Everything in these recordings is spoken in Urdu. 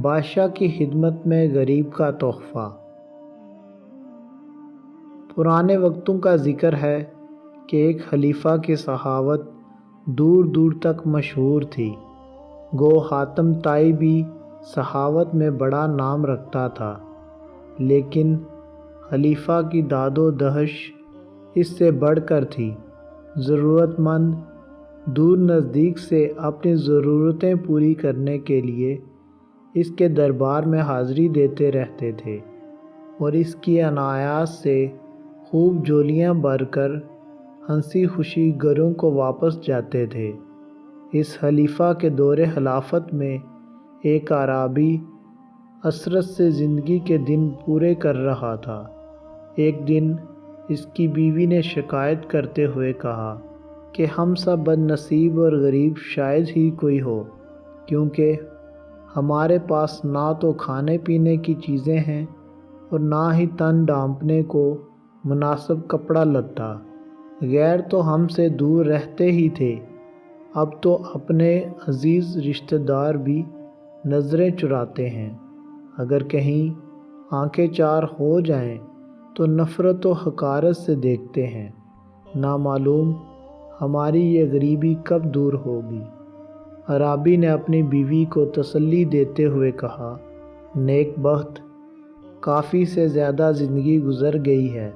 بادشاہ کی خدمت میں غریب کا تحفہ۔ پرانے وقتوں کا ذکر ہے کہ ایک خلیفہ کی سخاوت دور دور تک مشہور تھی۔ گو حاتم طائی بھی سخاوت میں بڑا نام رکھتا تھا، لیکن خلیفہ کی داد و دہش اس سے بڑھ کر تھی۔ ضرورت مند دور نزدیک سے اپنی ضرورتیں پوری کرنے کے لیے اس کے دربار میں حاضری دیتے رہتے تھے، اور اس کی عنایات سے خوب جھولیاں بھر کر ہنسی خوشی گھروں کو واپس جاتے تھے۔ اس خلیفہ کے دور خلافت میں ایک اعرابی حسرت سے زندگی کے دن پورے کر رہا تھا۔ ایک دن اس کی بیوی نے شکایت کرتے ہوئے کہا کہ ہم سب بد نصیب اور غریب شاید ہی کوئی ہو، کیونکہ ہمارے پاس نہ تو کھانے پینے کی چیزیں ہیں اور نہ ہی تن ڈھانپنے کو مناسب کپڑا لتا۔ غیر تو ہم سے دور رہتے ہی تھے، اب تو اپنے عزیز رشتہ دار بھی نظریں چراتے ہیں۔ اگر کہیں آنکھیں چار ہو جائیں تو نفرت و حقارت سے دیکھتے ہیں۔ نامعلوم ہماری یہ غریبی کب دور ہوگی۔ اعرابی نے اپنی بیوی کو تسلی دیتے ہوئے کہا، نیک بخت، کافی سے زیادہ زندگی گزر گئی ہے،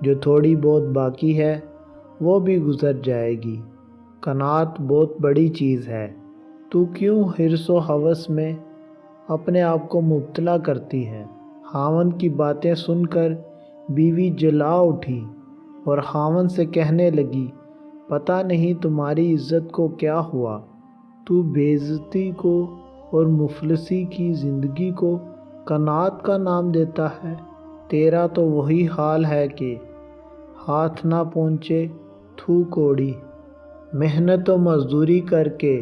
جو تھوڑی بہت باقی ہے وہ بھی گزر جائے گی۔ قناعت بہت بڑی چیز ہے، تو کیوں حرص و ہوس میں اپنے آپ کو مبتلا کرتی ہے۔ خاوند کی باتیں سن کر بیوی جلا اٹھی اور خاوند سے کہنے لگی، پتہ نہیں تمہاری عزت کو کیا ہوا، تو بے عزتی کو اور مفلسی کی زندگی کو قناعت کا نام دیتا ہے۔ تیرا تو وہی حال ہے کہ ہاتھ نہ پہنچے تھو کوڑی۔ محنت و مزدوری کر کے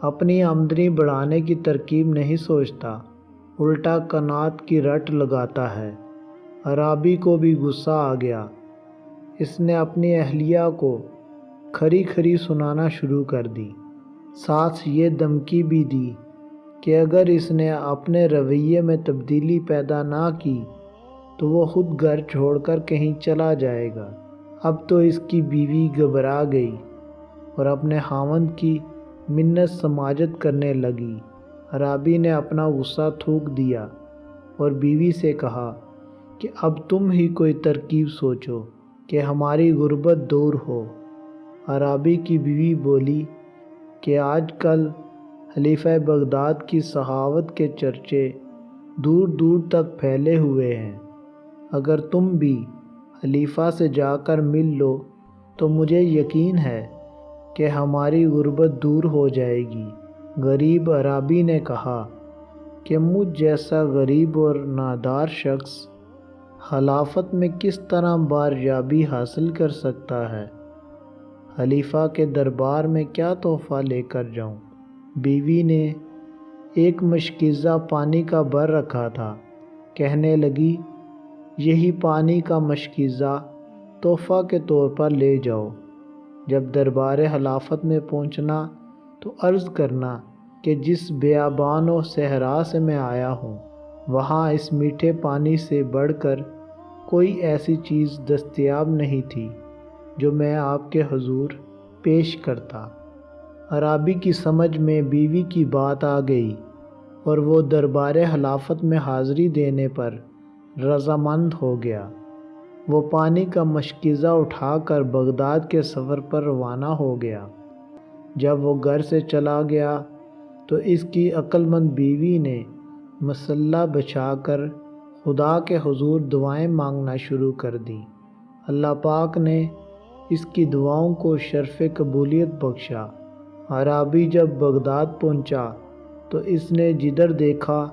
اپنی آمدنی بڑھانے کی ترکیب نہیں سوچتا، الٹا قناعت کی رٹ لگاتا ہے۔ اعرابی کو بھی غصہ آ گیا۔ اس نے اپنی اہلیہ کو کھری کھری سنانا شروع کر دی، ساتھ یہ دھمکی بھی دی کہ اگر اس نے اپنے رویے میں تبدیلی پیدا نہ کی تو وہ خود گھر چھوڑ کر کہیں چلا جائے گا۔ اب تو اس کی بیوی گھبرا گئی اور اپنے خاوند کی منت سماجت کرنے لگی۔ اعرابی نے اپنا غصہ تھوک دیا اور بیوی سے کہا کہ اب تم ہی کوئی ترکیب سوچو کہ ہماری غربت دور ہو۔ اعرابی کی بیوی بولی کہ آج کل خلیفہ بغداد کی سخاوت کے چرچے دور دور تک پھیلے ہوئے ہیں، اگر تم بھی خلیفہ سے جا کر مل لو تو مجھے یقین ہے کہ ہماری غربت دور ہو جائے گی۔ غریب اعرابی نے کہا کہ مجھ جیسا غریب اور نادار شخص خلافت میں کس طرح باریابی حاصل کر سکتا ہے؟ خلیفہ کے دربار میں کیا تحفہ لے کر جاؤں؟ بیوی نے ایک مشکیزہ پانی کا بر رکھا تھا، کہنے لگی، یہی پانی کا مشکیزہ تحفہ کے طور پر لے جاؤ۔ جب دربار خلافت میں پہنچنا تو عرض کرنا کہ جس بیابان و صحرا سے میں آیا ہوں وہاں اس میٹھے پانی سے بڑھ کر کوئی ایسی چیز دستیاب نہیں تھی جو میں آپ کے حضور پیش کرتا۔ اعرابی کی سمجھ میں بیوی کی بات آ گئی اور وہ دربار خلافت میں حاضری دینے پر رضامند ہو گیا۔ وہ پانی کا مشکیزہ اٹھا کر بغداد کے سفر پر روانہ ہو گیا۔ جب وہ گھر سے چلا گیا تو اس کی عقل مند بیوی نے مصلی بچھا کر خدا کے حضور دعائیں مانگنا شروع کر دیں۔ اللہ پاک نے اس کی دعاؤں کو شرف قبولیت بخشا۔ اعرابی جب بغداد پہنچا تو اس نے جدھر دیکھا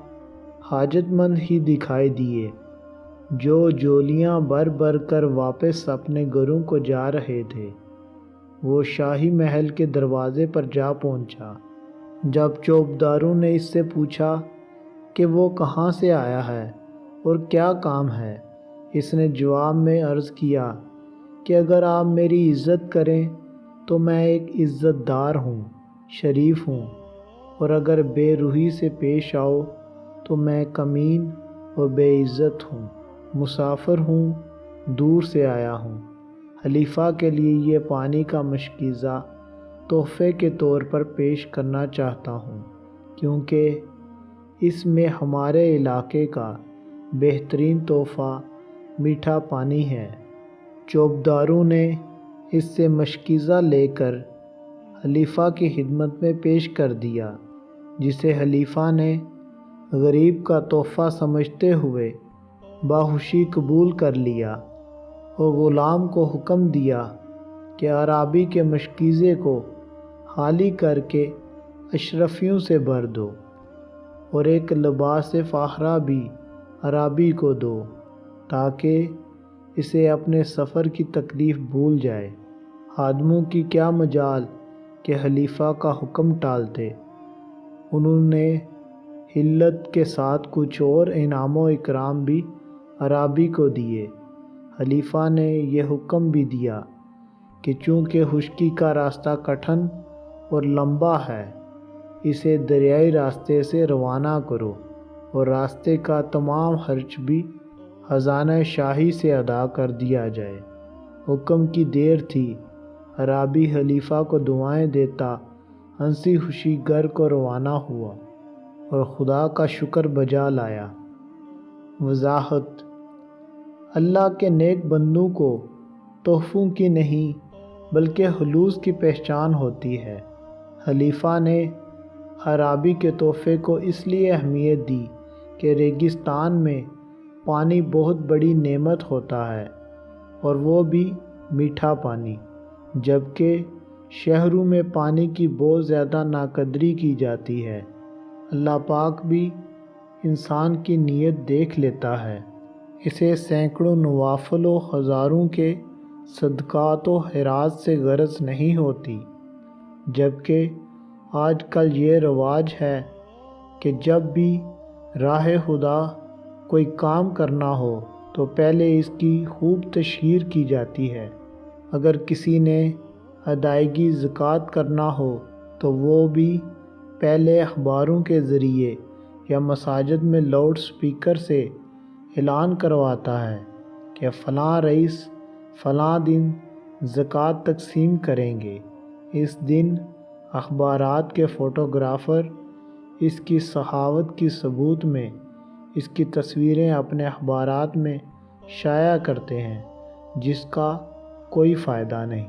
حاجت مند ہی دکھائی دیے، جو جھولیاں بھر بھر کر واپس اپنے گھروں کو جا رہے تھے۔ وہ شاہی محل کے دروازے پر جا پہنچا۔ جب چوبداروں نے اس سے پوچھا کہ وہ کہاں سے آیا ہے اور کیا کام ہے، اس نے جواب میں عرض کیا کہ اگر آپ میری عزت کریں تو میں ایک عزت دار ہوں، شریف ہوں، اور اگر بے روحی سے پیش آؤ تو میں کمین و بے عزت ہوں، مسافر ہوں، دور سے آیا ہوں۔ خلیفہ کے لیے یہ پانی کا مشکیزہ تحفے کے طور پر پیش کرنا چاہتا ہوں، کیونکہ اس میں ہمارے علاقے کا بہترین تحفہ میٹھا پانی ہے۔ چوبداروں نے اس سے مشکیزہ لے کر خلیفہ کی خدمت میں پیش کر دیا، جسے خلیفہ نے غریب کا تحفہ سمجھتے ہوئے باخوشی قبول کر لیا اور غلام کو حکم دیا کہ اعرابی کے مشکیزے کو خالی کر کے اشرفیوں سے بھر دو اور ایک لباس فاخرہ بھی اعرابی کو دو تاکہ اسے اپنے سفر کی تکلیف بھول جائے۔ خادموں کی کیا مجال کہ خلیفہ کا حکم ٹالتے، انہوں نے حلت کے ساتھ کچھ اور انعام و اکرام بھی اعرابی کو دیے۔ خلیفہ نے یہ حکم بھی دیا کہ چونکہ خشکی کا راستہ کٹھن اور لمبا ہے، اسے دریائی راستے سے روانہ کرو اور راستے کا تمام خرچ بھی خزانہ شاہی سے ادا کر دیا جائے۔ حکم کی دیر تھی، اعرابی خلیفہ کو دعائیں دیتا ہنسی خوشی گھر کو روانہ ہوا اور خدا کا شکر بجا لایا۔ وضاحت: اللہ کے نیک بندوں کو تحفوں کی نہیں بلکہ خلوص کی پہچان ہوتی ہے۔ خلیفہ نے اعرابی کے تحفے کو اس لیے اہمیت دی کہ ریگستان میں پانی بہت بڑی نعمت ہوتا ہے، اور وہ بھی میٹھا پانی، جبکہ شہروں میں پانی کی بہت زیادہ ناقدری کی جاتی ہے۔ اللہ پاک بھی انسان کی نیت دیکھ لیتا ہے، اسے سینکڑوں نوافل و ہزاروں کے صدقات و خیرات سے غرض نہیں ہوتی، جبکہ آج کل یہ رواج ہے کہ جب بھی راہ خدا کوئی کام کرنا ہو تو پہلے اس کی خوب تشہیر کی جاتی ہے۔ اگر کسی نے ادائیگی زکوٰۃ کرنا ہو تو وہ بھی پہلے اخباروں کے ذریعے یا مساجد میں لاؤڈ سپیکر سے اعلان کرواتا ہے کہ فلاں رئیس فلاں دن زکوٰۃ تقسیم کریں گے۔ اس دن اخبارات کے فوٹوگرافر اس کی سخاوت کی ثبوت میں اس کی تصویریں اپنے اخبارات میں شائع کرتے ہیں، جس کا کوئی فائدہ نہیں۔